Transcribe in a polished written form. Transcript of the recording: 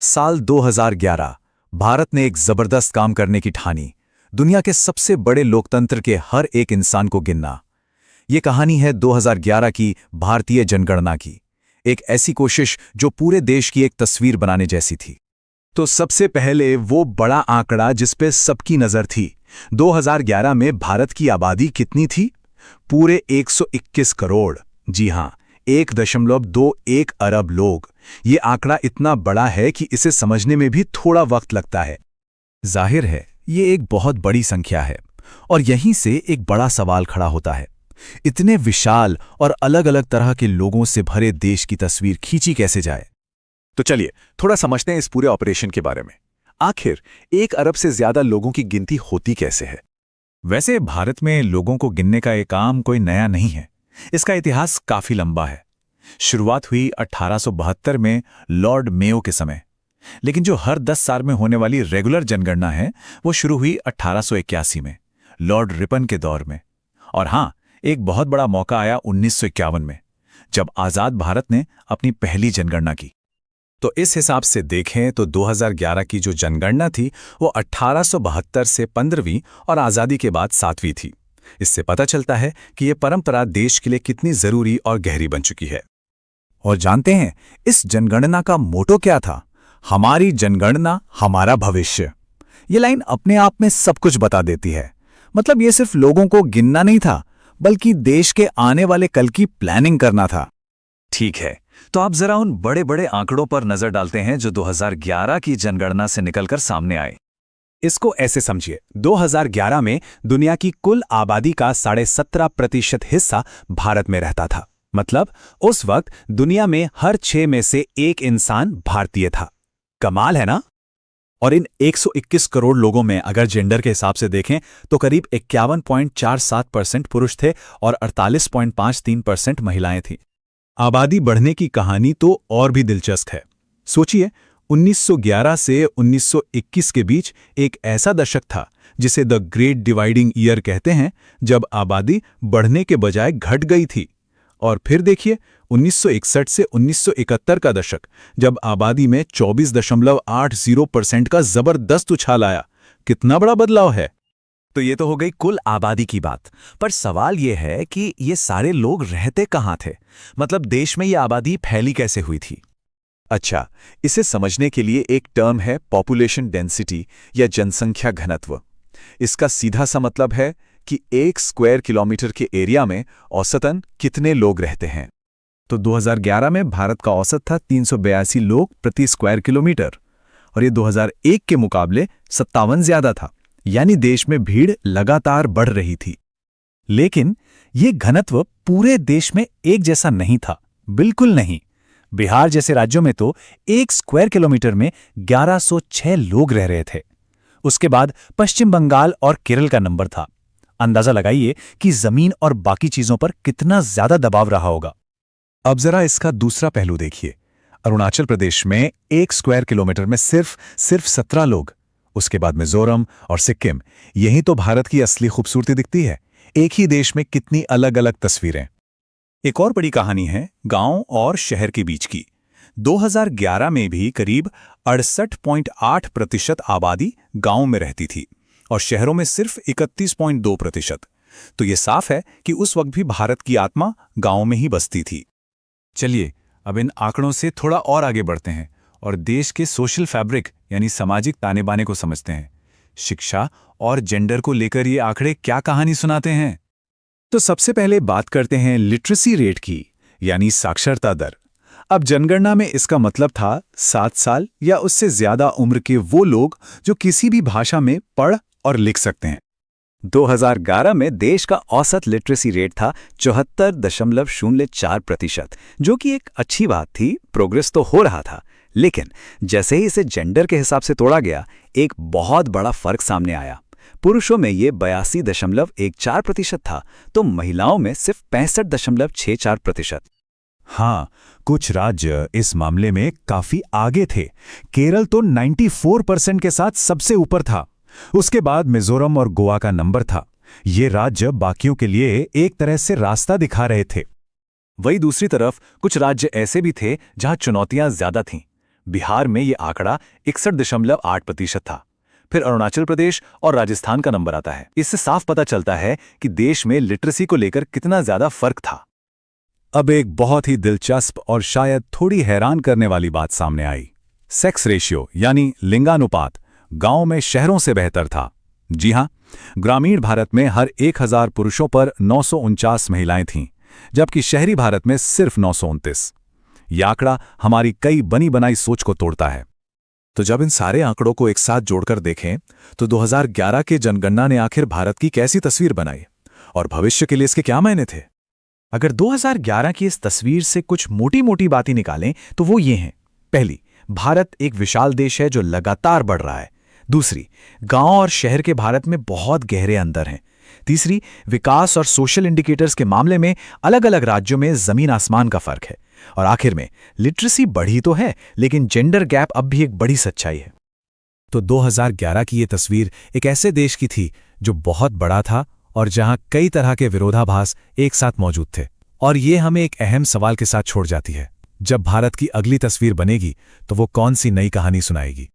साल 2011 भारत ने एक जबरदस्त काम करने की ठानी, दुनिया के सबसे बड़े लोकतंत्र के हर एक इंसान को गिनना। ये कहानी है 2011 की भारतीय जनगणना की, एक ऐसी कोशिश जो पूरे देश की एक तस्वीर बनाने जैसी थी। तो सबसे पहले वो बड़ा आंकड़ा जिस पे सबकी नजर थी। 2011 में भारत की आबादी कितनी थी? पूरे 121 करोड़। जी हां, 1.21 अरब लोग। ये आंकड़ा इतना बड़ा है कि इसे समझने में भी थोड़ा वक्त लगता है। जाहिर है, ये एक बहुत बड़ी संख्या है और यहीं से एक बड़ा सवाल खड़ा होता है। इतने विशाल और अलग-अलग तरह के लोगों से भरे देश की तस्वीर खींची कैसे जाए? तो चलिए थोड़ा समझते हैं इस पूरे ऑपरेशन के बारे में। आखिर 1 अरब से ज्यादा लोगों की गिनती होती कैसे है? वैसे भारत में लोगों को गिनने का ये काम कोई नया नहीं है। इसका इतिहास काफी लंबा है। शुरुआत हुई 1872 में लॉर्ड मेयो के समय, लेकिन जो हर 10 साल में होने वाली रेगुलर जनगणना है वो शुरू हुई 1881 में लॉर्ड रिपन के दौर में। और हाँ, एक बहुत बड़ा मौका आया 1951 में, जब आजाद भारत ने अपनी पहली जनगणना की। तो इस हिसाब से देखें तो 2011 की जो जनगणना थी वो 1872 से 15वीं और आज़ादी के बाद 7वीं थी। इससे पता चलता है कि ये परंपरा देश के लिए कितनी जरूरी और गहरी बन चुकी है। और जानते हैं इस जनगणना का मोटो क्या था? हमारी जनगणना हमारा भविष्य। ये लाइन अपने आप में सब कुछ बता देती है। मतलब ये सिर्फ लोगों को गिनना नहीं था, बल्कि देश के आने वाले कल की प्लानिंग करना था। ठीक है, तो आप जरा उन बड़े बड़े आंकड़ों पर नजर डालते हैं जो 2011 की जनगणना से निकलकर सामने आए। इसको ऐसे समझिए, 2011 में दुनिया की कुल आबादी का 17.5% हिस्सा भारत में रहता था। मतलब उस वक्त दुनिया में हर 6 में से 1 इंसान भारतीय था। कमाल है ना? और इन 121 करोड़ लोगों में अगर जेंडर के हिसाब से देखें तो करीब 51.47% पुरुष थे और 48.53% महिलाएं थीं। आबादी बढ़ने की कहानी तो और भी दिलचस्प है। सोचिए, 1911 से 1921 के बीच एक ऐसा दशक था जिसे द ग्रेट डिवाइडिंग ईयर कहते हैं, जब आबादी बढ़ने के बजाय घट गई थी। और फिर देखिए 1961 से 1971 का दशक, जब आबादी में 24.80% का जबरदस्त उछाल आया। कितना बड़ा बदलाव है। तो ये तो हो गई कुल आबादी की बात, पर सवाल ये है कि ये सारे लोग रहते कहाँ थे? मतलब देश में ये आबादी फैली कैसे हुई थी? अच्छा, इसे समझने के लिए एक टर्म है पॉपुलेशन डेंसिटी या जनसंख्या घनत्व। इसका सीधा सा मतलब है कि 1 स्क्वायर किलोमीटर के एरिया में औसतन कितने लोग रहते हैं। तो 2011 में भारत का औसत था 382 लोग प्रति स्क्वायर किलोमीटर, और ये 2001 के मुकाबले 57 ज्यादा था। यानी देश में भीड़ लगातार बढ़ रही थी। लेकिन ये घनत्व पूरे देश में एक जैसा नहीं था, बिल्कुल नहीं। बिहार जैसे राज्यों में तो 1 स्क्वायर किलोमीटर में 1106 लोग रह रहे थे। उसके बाद पश्चिम बंगाल और केरल का नंबर था। अंदाजा लगाइए कि जमीन और बाकी चीजों पर कितना ज्यादा दबाव रहा होगा। अब जरा इसका दूसरा पहलू देखिए। अरुणाचल प्रदेश में 1 स्क्वायर किलोमीटर में सिर्फ 17 लोग। उसके बाद मिजोरम और सिक्किम। यही तो भारत की असली खूबसूरती दिखती है। एक ही देश में कितनी अलग अलग तस्वीरें। एक और बड़ी कहानी है गांव और शहर के बीच की। 2011 में भी करीब 68.8% आबादी गांव में रहती थी और शहरों में सिर्फ 31.2%। तो ये साफ है कि उस वक्त भी भारत की आत्मा गांव में ही बसती थी। चलिए अब इन आंकड़ों से थोड़ा और आगे बढ़ते हैं और देश के सोशल फैब्रिक यानी सामाजिक ताने बाने को समझते हैं। शिक्षा और जेंडर को लेकर ये आंकड़े क्या कहानी सुनाते हैं? तो सबसे पहले बात करते हैं लिटरेसी रेट की, यानी साक्षरता दर। अब जनगणना में इसका मतलब था 7 साल या उससे ज्यादा उम्र के वो लोग जो किसी भी भाषा में पढ़ और लिख सकते हैं। 2011 में देश का औसत लिटरेसी रेट था 74.04%, जो कि एक अच्छी बात थी, प्रोग्रेस तो हो रहा था। लेकिन जैसे ही इसे जेंडर के हिसाब से तोड़ा गया, एक बहुत बड़ा फर्क सामने आया। पुरुषों में ये 82.14% था, तो महिलाओं में सिर्फ 65.64%। हाँ, कुछ राज्य इस मामले में काफी आगे थे। केरल तो 94% के साथ सबसे ऊपर था। उसके बाद मिजोरम और गोवा का नंबर था। ये राज्य बाकियों के लिए एक तरह से रास्ता दिखा रहे थे। वही दूसरी तरफ कुछ राज्य ऐसे भी थे जहां चुनौतियां ज्यादा थीं। बिहार में ये आंकड़ा 61.8% था। फिर अरुणाचल प्रदेश और राजस्थान का नंबर आता है। इससे साफ पता चलता है कि देश में लिटरेसी को लेकर कितना ज्यादा फर्क था। अब एक बहुत ही दिलचस्प और शायद थोड़ी हैरान करने वाली बात सामने आई। सेक्स रेशियो यानी लिंगानुपात गांव में शहरों से बेहतर था। जी हां, ग्रामीण भारत में हर 1000 पुरुषों पर 949 महिलाएं थीं, जबकि शहरी भारत में सिर्फ 929। यह आंकड़ा हमारी कई बनी बनाई सोच को तोड़ता है। तो जब इन सारे आंकड़ों को एक साथ जोड़कर देखें तो 2011 के जनगणना ने आखिर भारत की कैसी तस्वीर बनाई और भविष्य के लिए इसके क्या मायने थे? अगर 2011 की इस तस्वीर से कुछ मोटी मोटी बातें निकालें तो वो ये हैं। पहली, भारत एक विशाल देश है जो लगातार बढ़ रहा है। दूसरी, गांव और शहर के भारत में बहुत गहरे अंतर हैं। तीसरी, विकास और सोशल इंडिकेटर्स के मामले में अलग अलग राज्यों में जमीन आसमान का फर्क है। और आखिर में, लिटरेसी बढ़ी तो है लेकिन जेंडर गैप अब भी एक बड़ी सच्चाई है। तो 2011 की ये तस्वीर एक ऐसे देश की थी जो बहुत बड़ा था और जहां कई तरह के विरोधाभास एक साथ मौजूद थे। और ये हमें एक अहम सवाल के साथ छोड़ जाती है। जब भारत की अगली तस्वीर बनेगी तो वो कौन सी नई कहानी सुनाएगी?